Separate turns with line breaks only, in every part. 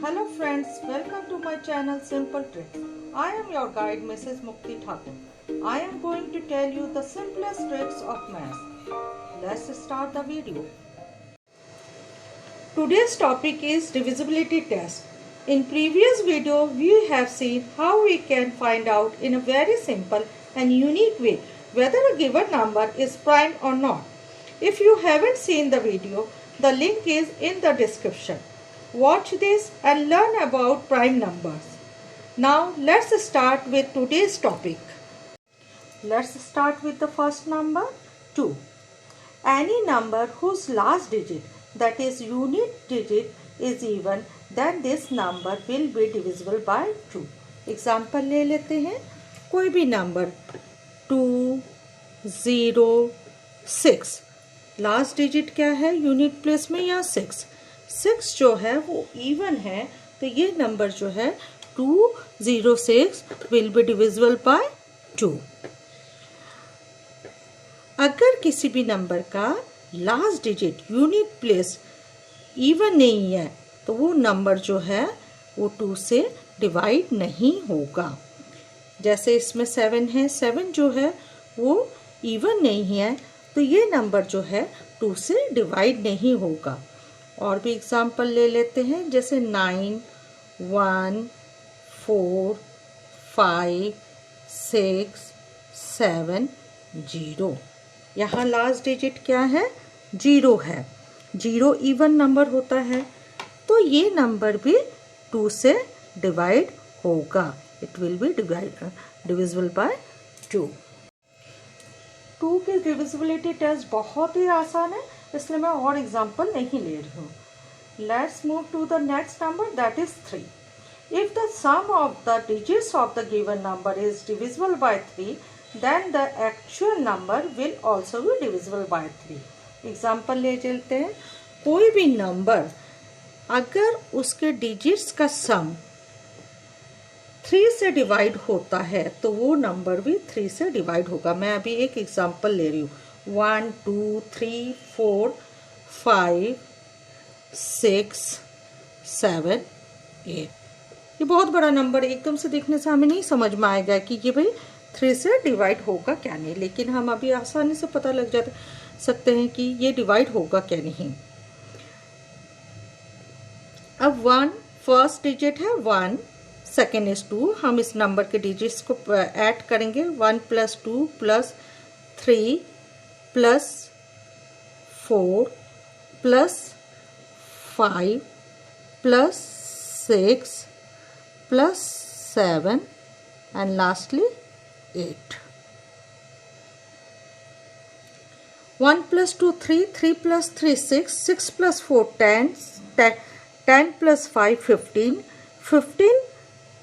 Hello friends, welcome to my channel Simple Tricks. I am your guide Mrs. Mukti Thakur. I am going to tell you the simplest tricks of math. Let's start the video. Today's topic is divisibility test. In previous video we have seen how we can find out in a very simple and unique way whether a given number is prime or not. If you haven't seen the video, the link is in the description. Watch this and learn about prime numbers. Now let's start with today's topic. Let's start with the first number 2. Any number whose last digit, that is unit digit, is even, then this number will be divisible by 2. Example ले लेते हैं. कोई भी number 2, 0, 6. Last digit क्या है unit place में या 6. 6 जो है वो इवन है, तो ये नंबर जो है 206 विल बी डिविजिबल बाय 2. अगर किसी भी नंबर का last digit unit place even नहीं है तो वो नंबर जो है वो 2 से डिवाइड नहीं होगा. जैसे इसमें 7 है, 7 जो है वो इवन नहीं है तो ये नंबर जो है 2 से डिवाइड नहीं होगा. और भी एग्जाम्पल ले लेते हैं, जैसे 9, 1, 4, 5, 6, 7, 0. यहाँ लास्ट डिजिट क्या है 0 है. 0 इवन नंबर होता है तो ये नंबर भी 2 से डिवाइड होगा. It will be divisible bye 2. 2 की डिविजिबिलिटी टेस्ट बहुत ही आसान है, इसलिए मैं और एग्जाम्पल नहीं ले रही हूँ. Let's move to the next number, that is 3. If the sum of the digits of the given number is divisible by 3, then the actual number will also be divisible by 3. Example ले चलते हैं. कोई भी number अगर उसके digits का सम 3 से divide होता है तो वो नंबर भी 3 से डिवाइड होगा. मैं अभी एक एग्जांपल ले रही हूँ. 1, 2, 3, 4, 5, 6, 7, 8. ये बहुत बड़ा नंबर एकदम से देखने से हमें नहीं समझ में आएगा कि ये भाई 3 से डिवाइड होगा क्या नहीं, लेकिन हम अभी आसानी से पता लग सकते हैं कि ये डिवाइड होगा क्या नहीं. अब 1 फर्स्ट डिजिट है 1, सेकेंड इज 2. हम इस नंबर के डिजिट्स को ऐड करेंगे. 1 + 2 + 3 + 4 + 5 + 6 + 7 and lastly 8. 1 + 2 3, 3 + 3 6, 6 + 4 10, 10 + 5 15, 15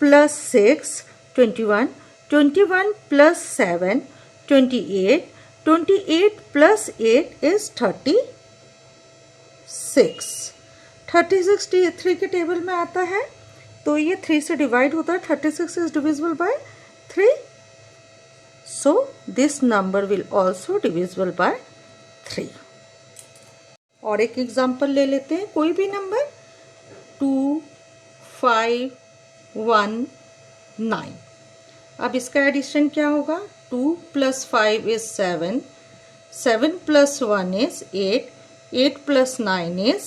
+ 6 21, 21 + 7 28, 28 + 8 is 36. 36 3 के टेबल में आता है तो ये 3 से डिवाइड होता है. 36 is divisible by 3. So this number will also divisible by 3. और एक एग्जाम्पल ले लेते हैं. कोई भी नंबर 2, 5, 1, 9. अब इसका एडिशन क्या होगा. 2 + 5 is 7, 7 + 1 is 8, 8 + 9 is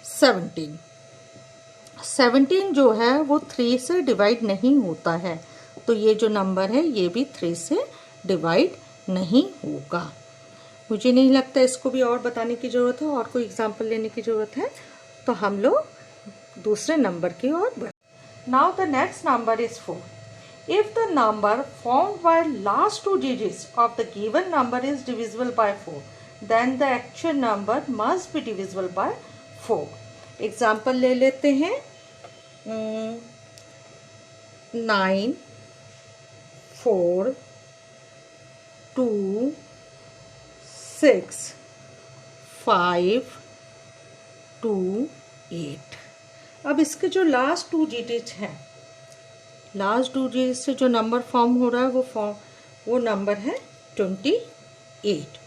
17. 17 जो है वो 3 से डिवाइड नहीं होता है तो ये जो नंबर है ये भी 3 से डिवाइड नहीं होगा. मुझे नहीं लगता इसको भी और बताने की ज़रूरत है और कोई एग्जाम्पल लेने की ज़रूरत है, तो हम लोग दूसरे नंबर की ओर बढ़. Now the next number is 4. If the number formed by last 2 digits of the given number is divisible by 4, then the actual number must be divisible by 4. Example ले लेते हैं. 9, 4, 2, 6, 5, 2, 8. अब इसके जो लास्ट 2 डिजिट हैं, लास्ट 2 डिजिट से जो number form हो रहा है वो नंबर है 28.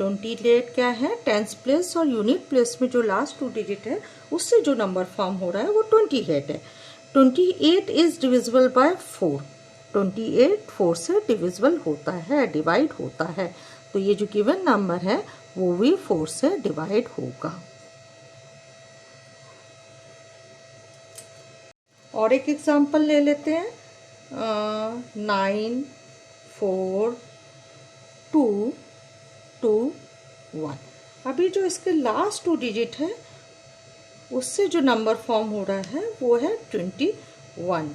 28 क्या है, टेंस प्लेस और यूनिट प्लेस में जो लास्ट 2 डिजिट है उससे जो नंबर फॉर्म हो रहा है वो 28 है। 28 इज डिविजिबल बाय 4। 28 4 से डिविजिबल होता है, डिवाइड होता है, तो ये जो गिवन नंबर है वो भी 4 से डिवाइड होगा। और एक एग्जांपल ले लेते हैं, 9 4 2 2 1। अभी जो इसके लास्ट 2 डिजिट है उससे जो नंबर फॉर्म हो रहा है वो है 21।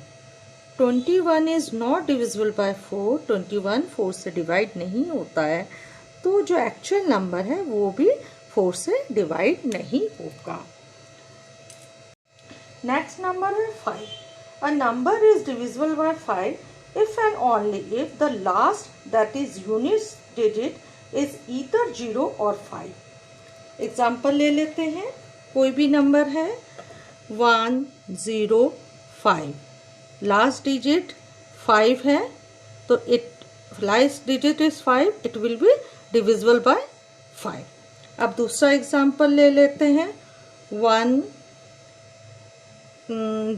21 इज नॉट डिविजिबल बाय 4। 21 4 से डिवाइड नहीं होता है, तो जो एक्चुअल नंबर है वो भी 4 से डिवाइड नहीं होगा। नेक्स्ट नंबर है 5। A number is divisible bye 5 if and only if the last, that is units digit, is either 0 or 5। Example ले लेते हैं, कोई भी नंबर है 1 0 5, लास्ट डिजिट 5 है, तो last digit is 5, it will be divisible bye 5। अब दूसरा एग्जाम्पल ले लेते हैं, 1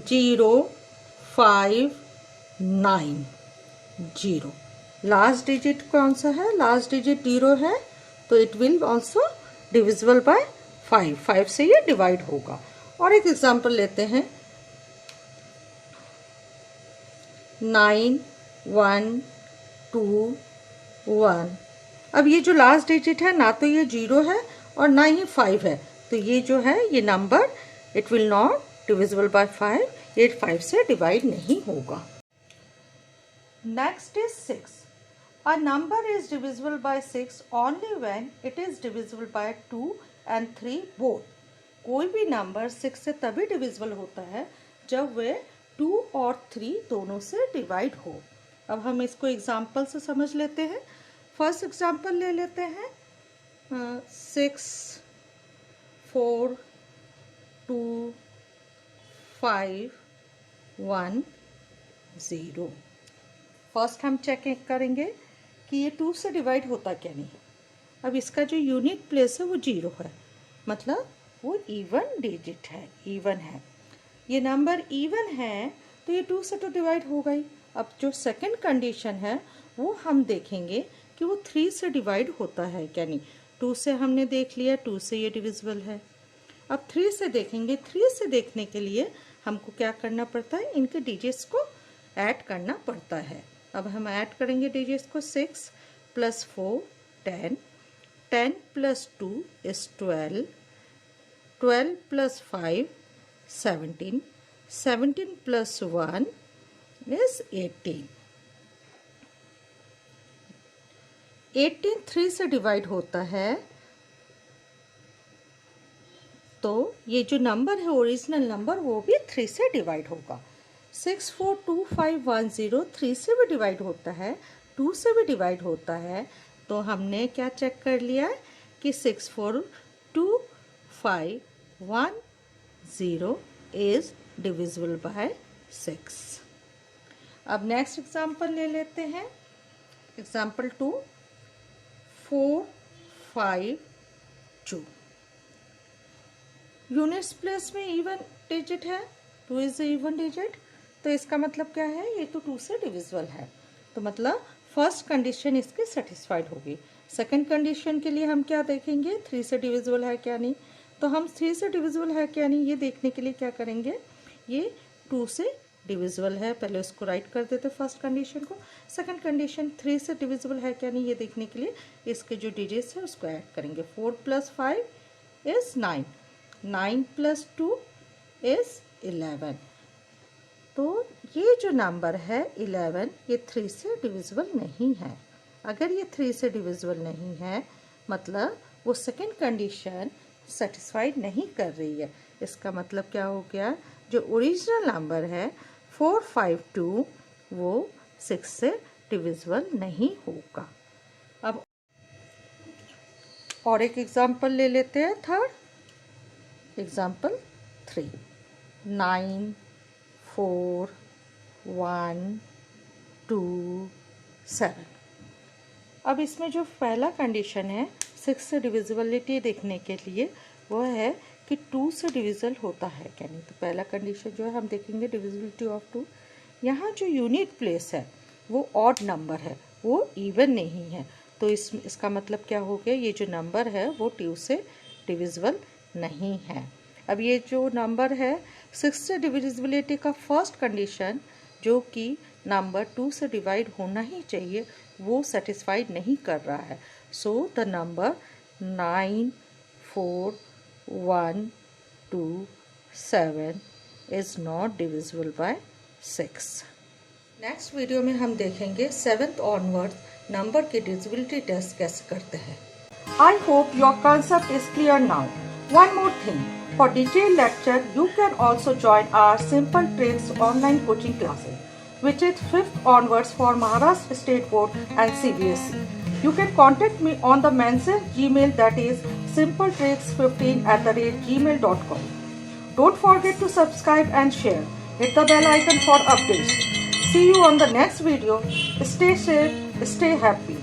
0 5 9 0, लास्ट डिजिट कौन सा है, लास्ट डिजिट 0 है, तो it will also divisible by 5। 5 से ये डिवाइड होगा। और एक एग्जांपल लेते हैं, 9 1 2 1। अब ये जो लास्ट डिजिट है ना तो ये 0 है और ना ही 5 है, तो ये जो है ये number it will not divisible by 5, ये 5 से डिवाइड नहीं होगा। Next is 6। A number is divisible bye 6 only when it is divisible bye 2 and 3 both. कोई भी नंबर 6 से तभी डिविजिबल होता है जब वे 2 और 3 दोनों से डिवाइड हो। अब हम इसको एग्जाम्पल से समझ लेते हैं। फर्स्ट एग्जाम्पल ले लेते हैं, 6 4 2 5 1 0। फर्स्ट हम चेक करेंगे कि ये 2 से डिवाइड होता क्या नहीं। अब इसका जो यूनिट प्लेस है वो 0 है, मतलब वो इवन डिजिट है, इवन है। ये नंबर इवन है तो ये 2 से तो डिवाइड होगा ही। अब जो सेकंड कंडीशन है वो हम देखेंगे कि वो 3 से डिवाइड होता है क्या नहीं। 2 से हमने देख लिया, 2 से ये डिविजिबल है। अब 3 से देखेंगे। 3 से देखने के लिए हमको क्या करना पड़ता है, इनके डिजिट्स को ऐड करना पड़ता है। अब हम ऐड करेंगे डिजिट्स को, 6 + 4 10, 10 + 2 is 12, 12 + 5 17, 17 + 1 is 18। 18 3 से डिवाइड होता है, तो ये जो नंबर है ओरिजिनल नंबर वो भी 3 से डिवाइड होगा। 6 4 2 5 1 0 3 से भी डिवाइड होता है, 2 से भी डिवाइड होता है। तो हमने क्या चेक कर लिया है कि 6 4 2 5 1 0 इज डिविजिबल बाय 6। अब नेक्स्ट एग्जांपल ले लेते हैं, एग्जांपल 2 4 5 2। यूनिट्स प्लेस में इवन डिजिट है, 2 इज इवन डिजिट, तो इसका मतलब क्या है, ये तो 2 से डिविजिबल है, तो मतलब फर्स्ट कंडीशन इसकी सेटिस्फाइड होगी। सेकंड कंडीशन के लिए हम क्या देखेंगे, 3 से डिविजिबल है क्या नहीं। तो हम 3 से डिविजिबल है क्या नहीं ये देखने के लिए क्या करेंगे, ये 2 से डिविजिबल है, पहले उसको राइट कर देते फर्स्ट कंडीशन को। सेकंड कंडीशन 3 से डिविजिबल है क्या नहीं ये देखने के लिए इसके जो डिजिट्स है उसको ऐड करेंगे। 4 + 5 इज 9, 9 + 2 इज 11। तो ये जो नंबर है 11 ये 3 से डिविजिबल नहीं है। अगर ये 3 से डिविजिबल नहीं है मतलब वो सेकंड कंडीशन सेटिस्फाइड नहीं कर रही है। इसका मतलब क्या हो गया, जो ओरिजिनल नंबर है 452 वो 6 से डिविजिबल नहीं होगा। अब और एक एग्जांपल ले लेते हैं, थर्ड एग्जांपल 3 9 4 1 2 7। अब इसमें जो पहला कंडीशन है 6 से डिविजिबिलिटी देखने के लिए वो है कि 2 से डिविजल होता है क्या नहीं। तो पहला कंडीशन जो है हम देखेंगे डिविजिबिलिटी ऑफ 2। यहाँ जो यूनिट प्लेस है वो ऑड नंबर है, वो इवन नहीं है। तो इसका मतलब क्या हो गया, ये जो नंबर है वो 2 से डिविजिबल नहीं है। अब ये जो नंबर है 6 से डिविजिबिलिटी का फर्स्ट कंडीशन जो कि नंबर 2 से डिवाइड होना ही चाहिए वो सेटिस्फाइड नहीं कर रहा है। So the number 9412 is not divisible by 6। Next video में हम देखेंगे 7th ऑनवर्ड नंबर की डिविजिबिलिटी टेस्ट कैसे करते हैं। I hope your concept is clear now. One more thing, for detailed lecture you can also join our Simple Tricks online coaching classes, which is 5th onwards for Maharashtra State Board and CBSE. You can contact me on the mentioned Gmail, that is simpletricks15@gmail.com. Don't forget to subscribe and share. Hit the bell icon for updates. See you on the next video. Stay safe, stay happy.